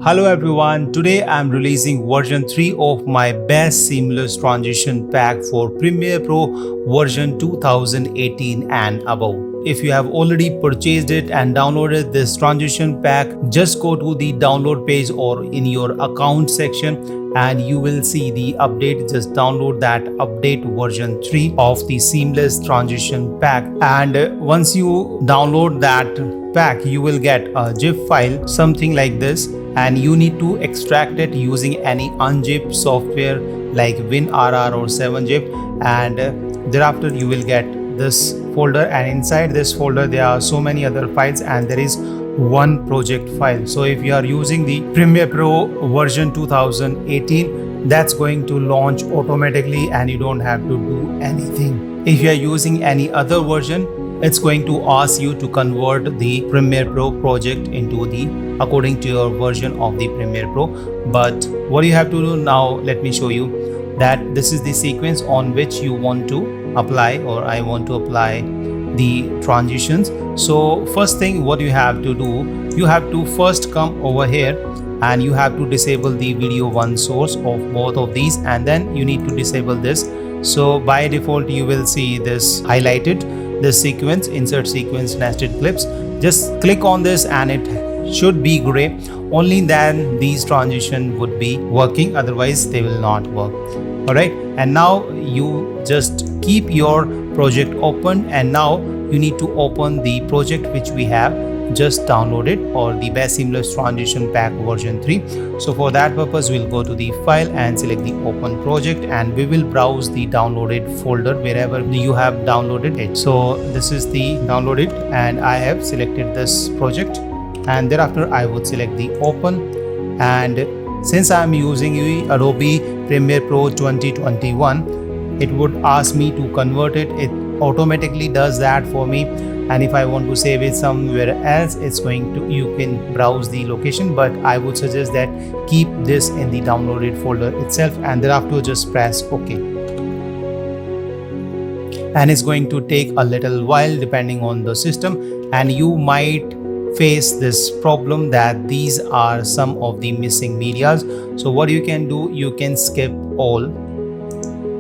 Hello everyone, today I'm releasing version 3 of my best seamless transition pack for Premiere Pro version 2018 and above. If you have already purchased it and downloaded this transition pack, just go to the download page or in your account section and you will see the update. Just download that update version 3 of the seamless transition pack, and once you download that pack you will get a zip file something like this, and you need to extract it using any unzip software like WinRR or 7zip, and thereafter you will get this folder, and inside this folder there are so many other files and there is one project file. So if you are using the Premiere Pro version 2018, that's going to launch automatically and you don't have to do anything. If you are using any other version, it's going to ask you to convert the Premiere Pro project into the according to your version of the Premiere Pro. But what you have to do now, let me show you that this is the sequence on which you want to apply, or I want to apply the transitions. So first thing what you have to do, you have to first come over here and you have to disable the video one source of both of these, and then you need to disable this. So by default you will see this highlighted, this sequence, insert sequence nested clips. Just click on this and it should be gray. Only then these transition would be working, otherwise they will not work. Alright, and now you just keep your project open, and now you need to open the project which we have just downloaded, or the best seamless transition pack version 3. So for that purpose we'll go to the file and select the open project, and we will browse the downloaded folder wherever you have downloaded it. So this is the downloaded and I have selected this project, and thereafter I would select the open, and since I am using the Adobe Premiere Pro 2021, it would ask me to convert it. It automatically does that for me, and if I want to save it somewhere else, it's going to, you can browse the location, but I would suggest that keep this in the downloaded folder itself, and thereafter just press OK. And it's going to take a little while depending on the system, and you might face this problem that these are some of the missing medias. So what you can do, you can skip all,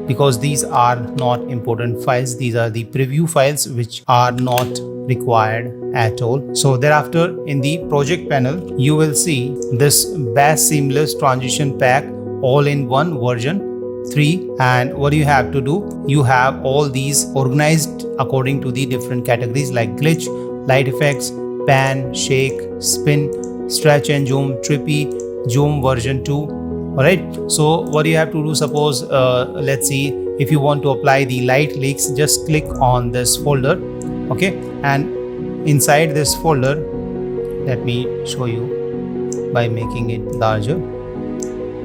because these are not important files. These are the preview files which are not required at all. So thereafter in the project panel you will see this best seamless transition pack all in one version 3, and what you have to do, you have all these organized according to the different categories like glitch, light effects, pan, shake, spin, stretch and zoom, trippy, zoom version 2. Alright, so what you have to do, suppose let's see, if you want to apply the light leaks, just click on this folder, okay, and inside this folder, let me show you by making it larger.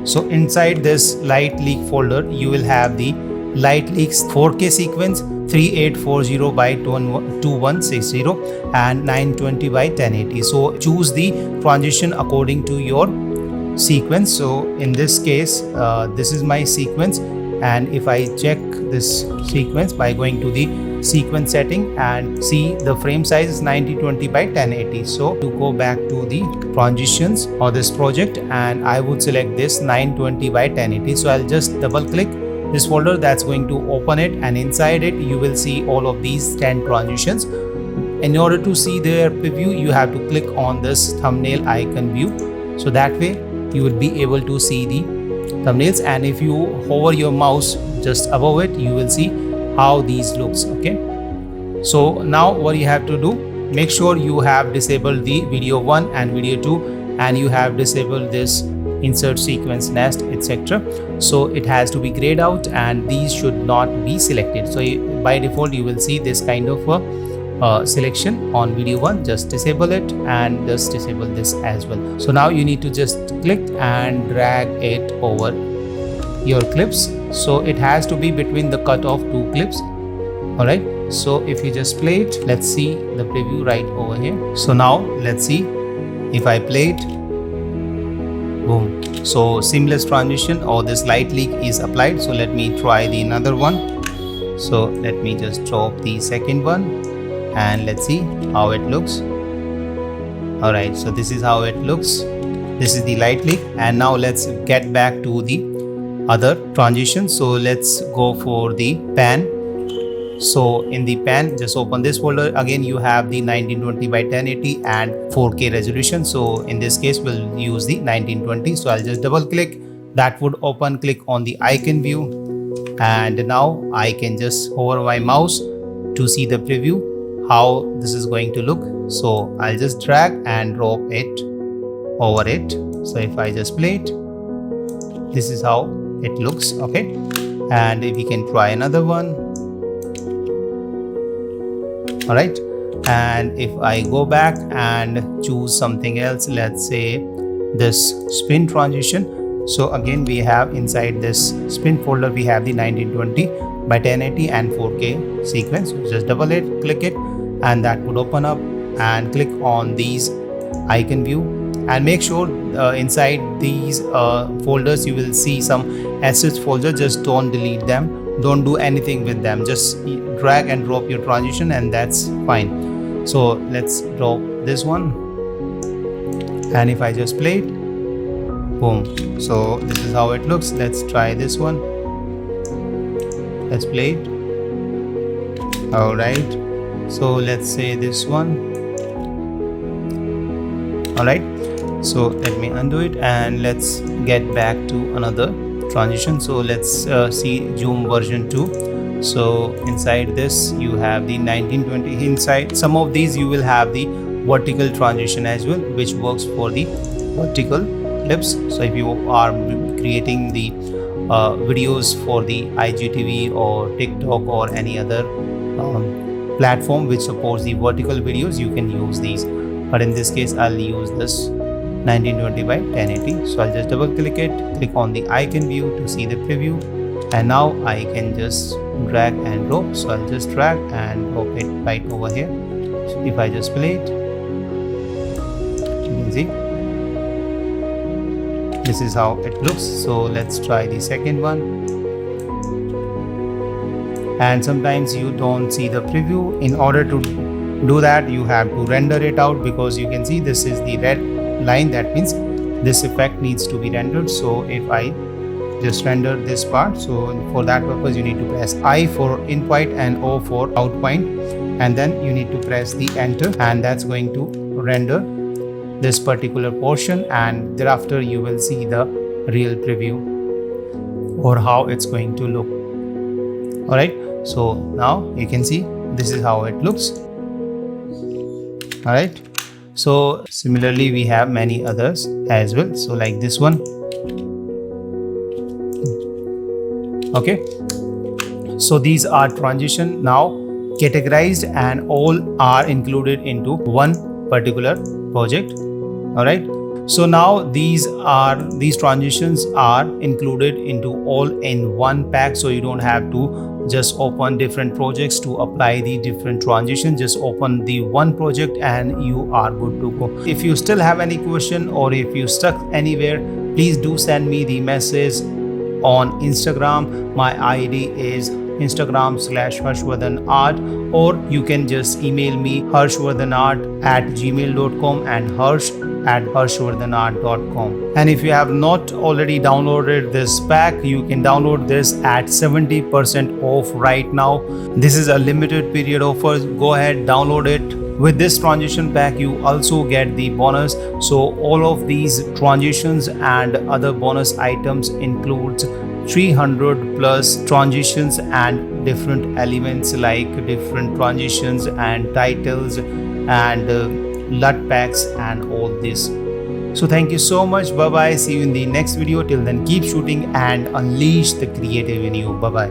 So inside this light leak folder you will have the light leaks 4K sequence 3840 by 2160 and 920 by 1080. So choose the transition according to your sequence. So in this case this is my sequence, and if I check this sequence by going to the sequence setting and see the frame size is 9020 by 1080. So to go back to the transitions or this project, and I would select this 920 by 1080. So I'll just double click this folder, that's going to open it, and inside it you will see all of these 10 transitions. In order to see their preview, you have to click on this thumbnail icon view, so that way you will be able to see the thumbnails, and if you hover your mouse just above it you will see how these looks. Okay, so now what you have to do, make sure you have disabled the video 1 and video 2, and you have disabled this insert sequence nest, etc. So it has to be grayed out and these should not be selected. So by default you will see this kind of selection on video 1. Just disable it and just disable this as well. So now you need to just click and drag it over your clips, so it has to be between the cut of 2 clips. Alright, so if you just play it, let's see the preview right over here. So now let's see if I play it. Boom. So seamless transition or this light leak is applied. So let me try the another one. So let me just drop the second one and let's see how it looks. Alright, so this is how it looks. This is the right click. And now let's get back to the other transition. So let's go for the pan. So in the pan, just open this folder. Again, you have the 1920 by 1080 and 4K resolution. So in this case, we'll use the 1920. So I'll just double click. That would open. Click on the icon view. And now I can just hover my mouse to see the preview, how this is going to look. So I'll just drag and drop it over it. So if I just play it, this is how it looks. Okay. And if we can try another one. All right, and if I go back and choose something else, let's say this spin transition. So again, we have inside this spin folder, we have the 1920 by 1080 and 4K sequence. So just double it, click it, and that would open up, and click on these icon view, and make sure inside these folders you will see some assets folder. Just don't delete them, don't do anything with them, just drag and drop your transition, and that's fine. So let's drop this one, and if I just play it, boom. So this is how it looks. Let's try this one. Let's play it. All right, so let's say this one. All right, so let me undo it, and let's get back to another transition. So let's see Zoom version 2. So inside this you have the 1920. Inside some of these you will have the vertical transition as well, which works for the vertical clips. So if you are creating the videos for the IGTV or TikTok or any other platform which supports the vertical videos, you can use these. But in this case, I'll use this 1920 by 1080. So I'll just double click it, click on the icon view to see the preview, and now I can just drag and drop. So I'll just drag and drop it right over here. So if I just play it, you can see this is how it looks. So let's try the second one. And sometimes you don't see the preview. In order to do that, you have to render it out, because you can see this is the red line. That means this effect needs to be rendered. So if I just render this part, so for that purpose you need to press I for in point and O for out point, and then you need to press the enter, and that's going to render this particular portion, and thereafter you will see the real preview or how it's going to look. All right, so now you can see this is how it looks. All right, so similarly we have many others as well, so like this one. Okay, so these are transition now categorized, and all are included into one particular project. All right, so now these transitions are included into all in one pack, so you don't have to just open different projects to apply the different transitions. Just open the one project and you are good to go. If you still have any question, or if you stuck anywhere, please do send me the message on Instagram. My ID is Instagram/HarshvardhanArt, or you can just email me harshvardhanart@gmail.com and harsh@harshvardhanart.com. And if you have not already downloaded this pack, you can download this at 70% off right now. This is a limited period offer. Go ahead, download it. With this transition pack, you also get the bonus. So all of these transitions and other bonus items includes 300 plus transitions and different elements like different transitions and titles and LUT packs and all this. So thank you so much. Bye bye. See you in the next video. Till then, keep shooting and unleash the creative in you. Bye bye.